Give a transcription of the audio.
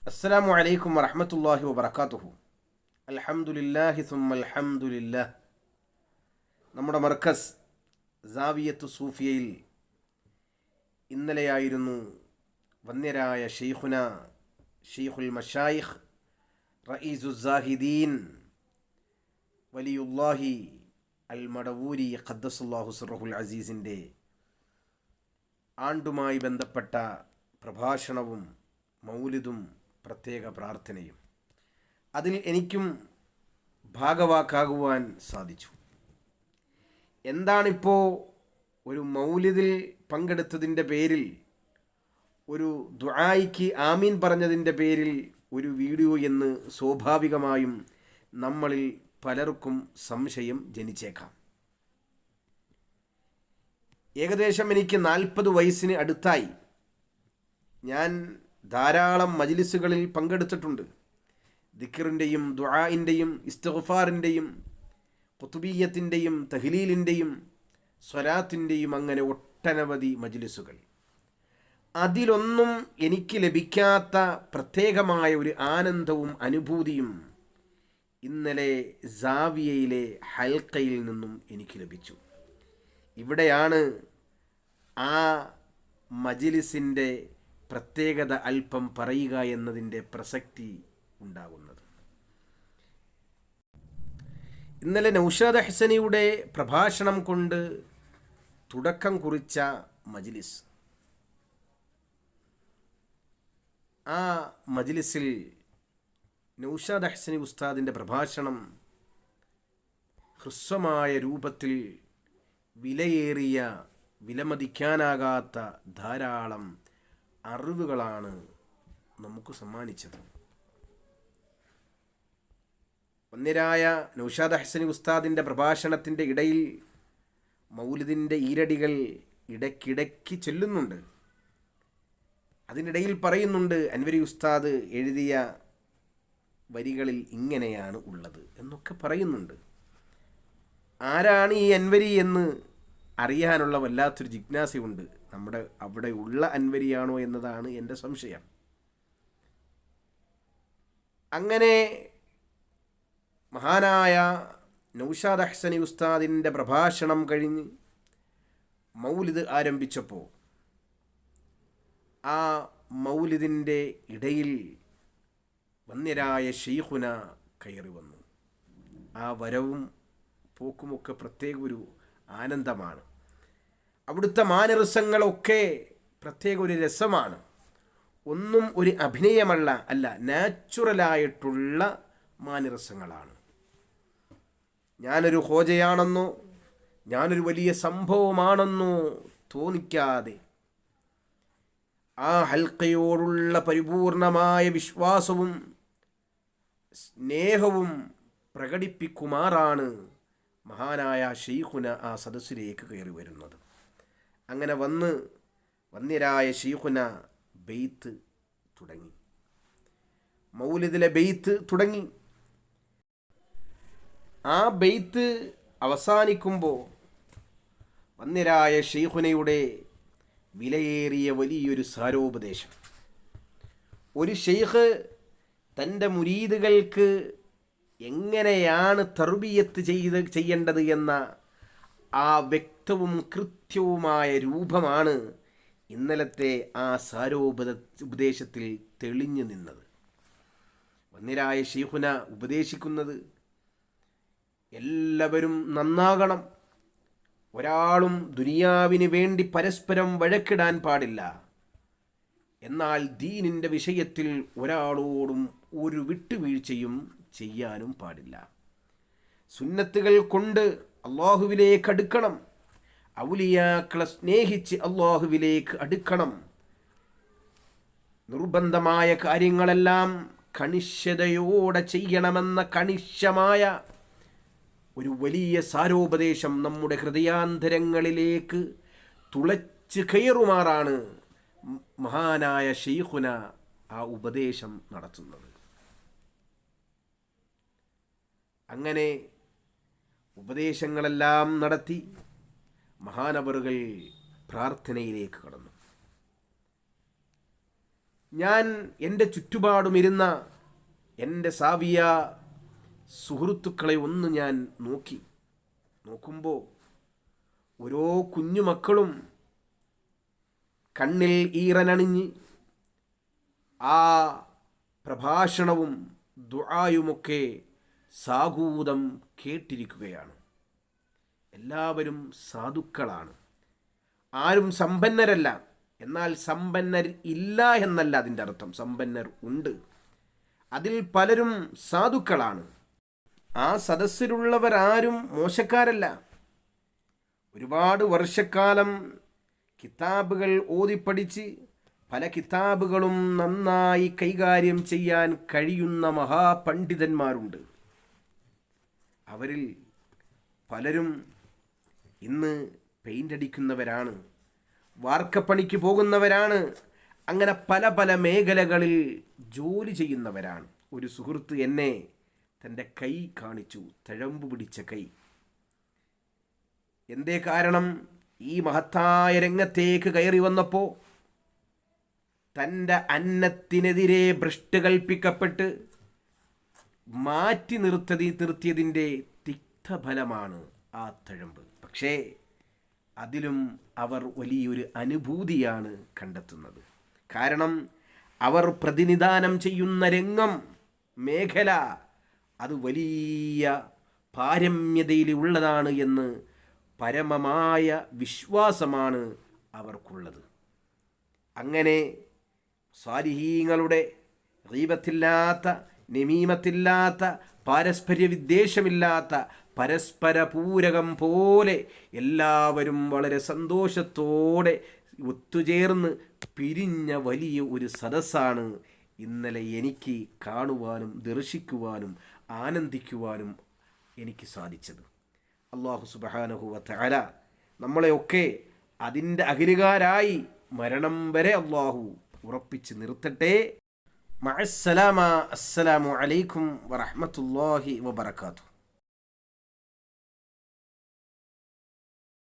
അസ്സലാമു അലൈക്കും വറഹ്മത്തുള്ളാഹി വബറകാതുഹു. അൽഹംദുലില്ലാഹി സുമ്മൽ ഹംദുലില്ലാഹ്. നമ്മുടെ മർക്കസ് സാവിയത്തു സൂഫിയയിൽ ഇന്നലെയായിരുന്നു വന്യരായ ഷെയ്ഖുന ഷെയ്ഖുൽ മശായിഖ് റഈസു സാഹിദീൻ വലിയുല്ലാഹി അൽ മടവൂരി ഖദ്ദസുല്ലാഹു സിർറഹുൽ അസീസിൻ്റെ ആണ്ടുമായി ബന്ധപ്പെട്ട പ്രഭാഷണവും മൗലിദും പ്രത്യേക പ്രാർത്ഥനയും. അതിൽ എനിക്കും ഭാഗവാക്കാകുവാൻ സാധിച്ചു. എന്താണിപ്പോൾ ഒരു മൗലിദിൽ പങ്കെടുത്തതിൻ്റെ പേരിൽ, ഒരു ദുആയ്ക്ക് ആമീൻ പറഞ്ഞതിൻ്റെ പേരിൽ ഒരു വീഡിയോ എന്ന് സ്വാഭാവികമായും നമ്മളിൽ പലർക്കും സംശയം ജനിച്ചേക്കാം. ഏകദേശം എനിക്ക് 40 വയസ്സിന് അടുത്തായി. ഞാൻ ധാരാളം മജ്ലിസുകളിൽ പങ്കെടുത്തിട്ടുണ്ട്. ദിക്റിൻ്റെയും ദുആഇൻ്റെയും ഇസ്തിഗ്ഫാറിൻ്റെയും ഖുതുബിയ്യത്തിൻ്റെയും തഹ്ലീലിൻ്റെയും സ്വലാത്തിൻ്റെയും അങ്ങനെ ഒട്ടനവധി മജ്ലിസുകൾ. അതിലൊന്നും എനിക്ക് ലഭിക്കാത്ത പ്രത്യേകമായ ഒരു ആനന്ദവും അനുഭൂതിയും ഇന്നലെ സാവിയയിലെ ഹൽക്കയിൽ നിന്നും എനിക്ക് ലഭിച്ചു. ഇവിടെയാണ് ആ മജ്ലിസിൻ്റെ പ്രത്യേകത അല്പം പറയുക എന്നതിൻ്റെ പ്രസക്തി ഉണ്ടാകുന്നത്. ഇന്നലെ നൗഷാദ് ഹസനിയുടെ പ്രഭാഷണം കൊണ്ട് തുടക്കം കുറിച്ച മജ്ലിസ്, ആ മജ്ലിസിൽ നൗഷാദ് ഹസനി ഉസ്താദിൻ്റെ പ്രഭാഷണം ഹ്രസ്വമായ രൂപത്തിൽ വിലയേറിയ, വിലമതിക്കാനാകാത്ത ധാരാളം അറിവുകളാണ് നമുക്ക് സമ്മാനിച്ചത്. വന്യരായ നൗഷാദ് ഹസനി ഉസ്താദിൻ്റെ പ്രഭാഷണത്തിൻ്റെ ഇടയിൽ മൗലിദിൻ്റെ ഈരടികൾ ഇടയ്ക്കിടയ്ക്ക് ചെല്ലുന്നുണ്ട്. അതിനിടയിൽ പറയുന്നുണ്ട്, അൻവരി ഉസ്താദ് എഴുതിയ വരികളിൽ ഇങ്ങനെയാണ് ഉള്ളത് എന്നൊക്കെ പറയുന്നുണ്ട്. ആരാണ് ഈ അൻവരി എന്ന് അറിയാനുള്ള വല്ലാത്തൊരു ജിജ്ഞാസയുണ്ട്. നമ്മുടെ അവിടെ ഉള്ള അൻവരിയാണോ എന്നതാണ് എൻ്റെ സംശയം. അങ്ങനെ മഹാനായ നൗഷാദ് ഹസനി ഉസ്താദിൻ്റെ പ്രഭാഷണം കഴിഞ്ഞ് മൗലിദ് ആരംഭിച്ചപ്പോൾ ആ മൗലിദിൻ്റെ ഇടയിൽ വന്യരായ ഷെയ്ഖുന കയറി വന്നു. ആ വരവും പോക്കുമൊക്കെ പ്രത്യേക ഒരു ആനന്ദമാണ്. അവിടുത്തെ മാനരസങ്ങളൊക്കെ പ്രത്യേക ഒരു രസമാണ്. ഒന്നും ഒരു അഭിനയമല്ല, അല്ല, നാച്ചുറലായിട്ടുള്ള മാനരസങ്ങളാണ്. ഞാനൊരു ഹോജയാണെന്നോ ഞാനൊരു വലിയ സംഭവമാണെന്നോ തോന്നിക്കാതെ ആ ഹൽക്കയോടുള്ള പരിപൂർണമായ വിശ്വാസവും സ്നേഹവും പ്രകടിപ്പിക്കുമാറാണ് മഹാനായ ഷെയ്ഖുന ആ സദസ്സിലേക്ക് കയറി വരുന്നത്. അങ്ങനെ വന്ന് വന്യരായ ഷെയ്ഖുന ബെയ്ത്ത് തുടങ്ങി, മൗലിദിലെ ബെയ്ത്ത് തുടങ്ങി. ആ ബെയ്ത്ത് അവസാനിക്കുമ്പോൾ വന്യരായ ഷെയ്ഖുനയുടെ വിലയേറിയ വലിയൊരു സാരോപദേശം. ഒരു ഷെയ്ഖ് തൻ്റെ മുരീദുകൾക്ക് എങ്ങനെയാണ് തർബിയത്ത് ചെയ്യേണ്ടത് എന്ന ആ വ്യക്തവും കൃത്യവുമായ രൂപമാണ് ഇന്നലത്തെ ആ സാരോപദേശത്തിൽ തെളിഞ്ഞു നിന്നത്. വന്യരായ ഷെയ്ഖുന ഉപദേശിക്കുന്നത്, എല്ലാവരും നന്നാകണം, ഒരാളും ദുനിയാവിന് വേണ്ടി പരസ്പരം വഴക്കിടാൻ പാടില്ല, എന്നാൽ ദീനിൻ്റെ വിഷയത്തിൽ ഒരാളോടും ഒരു വിട്ടുവീഴ്ചയും ചെയ്യാനും പാടില്ല. സുന്നത്തുകൾ കൊണ്ട് അള്ളാഹുവിലേക്ക് അടുക്കണം, ഔലിയാക്കളെ സ്നേഹിച്ച് അള്ളാഹുവിലേക്ക് അടുക്കണം. നിർബന്ധമായ കാര്യങ്ങളെല്ലാം കണിശതയോടെ ചെയ്യണമെന്ന കണിശമായ ഒരു വലിയ സാരോപദേശം നമ്മുടെ ഹൃദയാന്തരങ്ങളിലേക്ക് തുളച്ച് കയറുമാറാണ് മഹാനായ ഷെയ്ഖുന ആ ഉപദേശം നടത്തുന്നത്. അങ്ങനെ ഉപദേശങ്ങളെല്ലാം നടത്തി മഹാനവറുകൾ പ്രാർത്ഥനയിലേക്ക് കടന്നു. ഞാൻ എൻ്റെ ചുറ്റുപാടും ഇരുന്ന എൻ്റെ സാവിയ സുഹൃത്തുക്കളെ ഒന്ന് ഞാൻ നോക്കുമ്പോൾ ഓരോ കുഞ്ഞുമക്കളും കണ്ണിൽ ഈറനണിഞ്ഞ് ആ പ്രഭാഷണവും ദുആയുമൊക്കെ സാഗൂതം കേട്ടിരിക്കുകയാണ്. എല്ലാവരും സാധുക്കളാണ്, ആരും സമ്പന്നരല്ല. എന്നാൽ സമ്പന്നർ ഇല്ല എന്നല്ല അതിൻ്റെ അർത്ഥം, സമ്പന്നർ ഉണ്ട്. അതിൽ പലരും സാധുക്കളാണ്. ആ സദസ്സിലുള്ളവരാരും മോശക്കാരല്ല. ഒരുപാട് വർഷക്കാലം കിതാബുകൾ ഓതിപ്പടിച്ച് പല കിതാബുകളും നന്നായി കൈകാര്യം ചെയ്യാൻ കഴിയുന്ന മഹാപണ്ഡിതന്മാരുണ്ട്. അവരിൽ പലരും ഇന്ന് പെയിൻ്റ് അടിക്കുന്നവരാണ്, വാർക്കപ്പണിക്ക് പോകുന്നവരാണ്, അങ്ങനെ പല പല മേഖലകളിൽ ജോലി ചെയ്യുന്നവരാണ്. ഒരു സുഹൃത്ത് എന്നെ തൻ്റെ കൈ കാണിച്ചു, തഴമ്പ് പിടിച്ച കൈ. എന്തേ കാരണം? ഈ മഹത്തായ രംഗത്തേക്ക് കയറി വന്നപ്പോൾ തൻ്റെ അന്നത്തിനെതിരെ ഭ്രഷ്ട് കൽപ്പിക്കപ്പെട്ട് മാറ്റി നിർത്തിയതിൻ്റെ തിക്തഫലമാണ് ആ തഴമ്പ്. പക്ഷേ അതിലും അവർ വലിയൊരു അനുഭൂതിയാണ് കണ്ടെത്തുന്നത്. കാരണം അവർ പ്രതിനിധാനം ചെയ്യുന്ന രംഗം, മേഖല, അത് വലിയ പാരമ്യതയിലുള്ളതാണ് എന്ന് പരമമായ വിശ്വാസമാണ് അവർക്കുള്ളത്. അങ്ങനെ സാലിഹീങ്ങളുടെ ഗീബത്തില്ലാത്ത, നമീമത്തില്ലാത്ത, പാരസ്പര്യ വിദ്വേഷമില്ലാത്ത, പരസ്പര പൂരകം പോലെ എല്ലാവരും വളരെ സന്തോഷത്തോടെ ഒത്തുചേർന്ന് പിരിഞ്ഞ വലിയ ഒരു സദസ്സാണ് ഇന്നലെ എനിക്ക് കാണുവാനും ദർശിക്കുവാനും ആനന്ദിക്കുവാനും എനിക്ക് സാധിച്ചത്. അല്ലാഹു സുബ്ഹാനഹു വ തആല നമ്മളെയൊക്കെ അതിൻ്റെ അഖിലുകാരായി മരണം വരെ അല്ലാഹു ഉറപ്പിച്ച് നിർത്തട്ടെ. മഅസ്സലാമ. അസ്സലാമു അലൈക്കും വറഹ്മത്തുള്ളാഹി വബറകാതുഹു.